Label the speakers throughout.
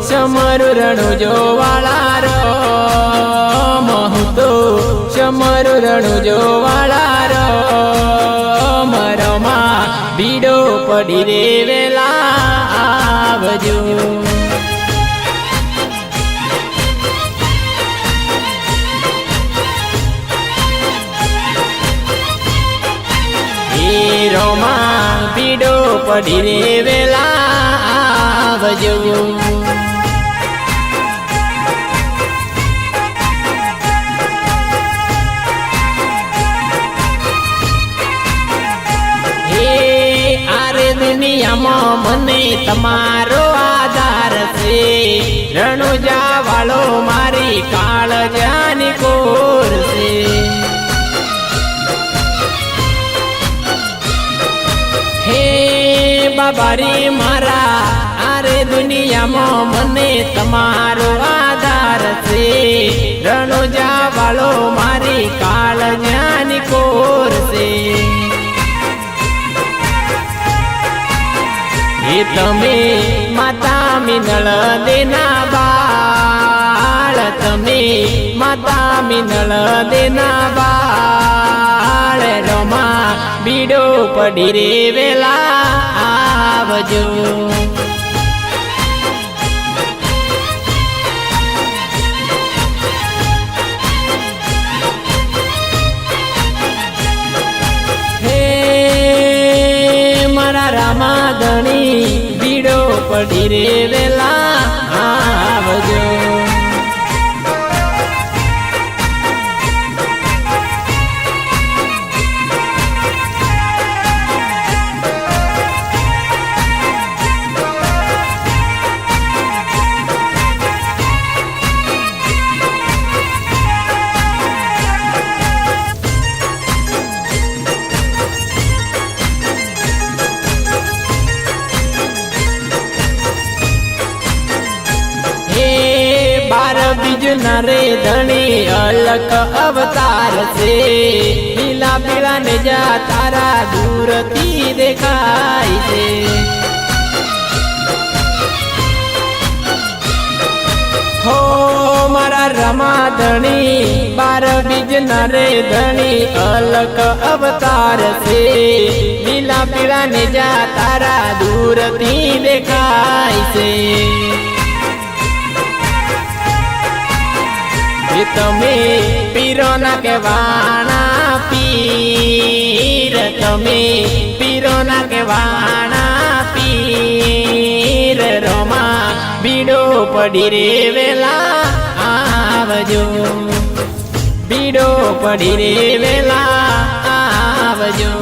Speaker 1: समरू रणु जो वाला रो महू तो समरू रणु जो वाला रो मरमा बीडो पड़ी रे वेला आवजो। रोमा बीडो पड़ी रे वेला आवजो। दुनिया मने तमारो आधार से रणुजा वालो मारी काल जानी कोर से हे बाबारी मारा अरे दुनिया मने तमारो आधार से रणुजा वालो मारी काल जानी कोर से तमे माता मिनल देना बाळ तमे माता मिनल देना बाळ रमा बीडो पड़ी रे वेला आवजो। हे मारा रामाधणी बीडो पड़ी रे वेला आवजो। बीज नरे धनी अलग अवतार से पीला पीला ने जा तारा दूर थी देखाई दे। हो मारा रमा धनी बार बीज नरे धनी अलग अवतार से पीला पीला ने जा तारा दूर थी देखाई से। तमे पीरो ना के वाणा पीर तमे पीरो ना के वाणा पीर रोमा बीडो पड़ी रे वेला आवजो। बीडो पड़ी रे वेला आवजो।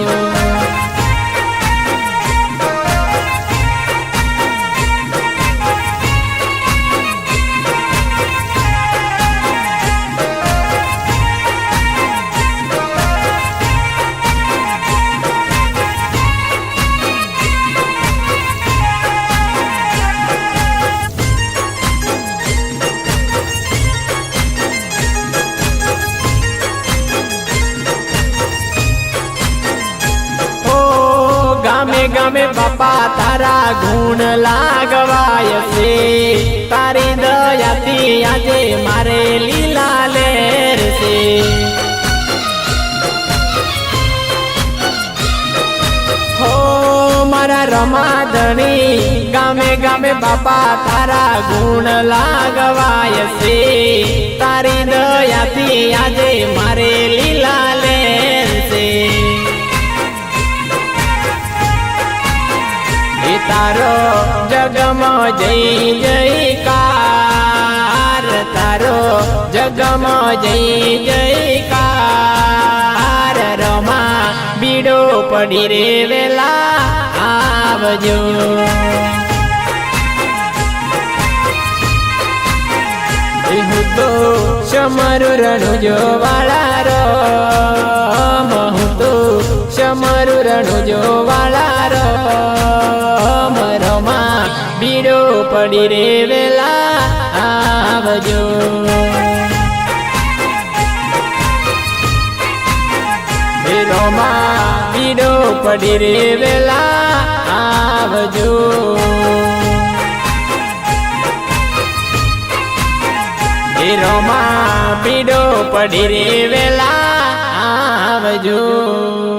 Speaker 1: गामे गामे बापा तारा गुण लागवाय से तारी दया थी आजे मारे लीला लेर से। हो मारा रमाधणी गामे गामे बापा तारा गुण लागवाय से तारी दया थी आजे मारे लीला लेर से। तारो जगम जय जयकार तारो जगम जय जयकार रमा बीडो पड़ी रे वेला आवजो। तो समरू रणु जो वाला रो महू तो समरू रणु जो वाला रो मरमा बीडो पड़ी रे वेला आवजो। रोमा बीडो पड़ी रे वेला आवजो। પડી રે વેલા આવજો.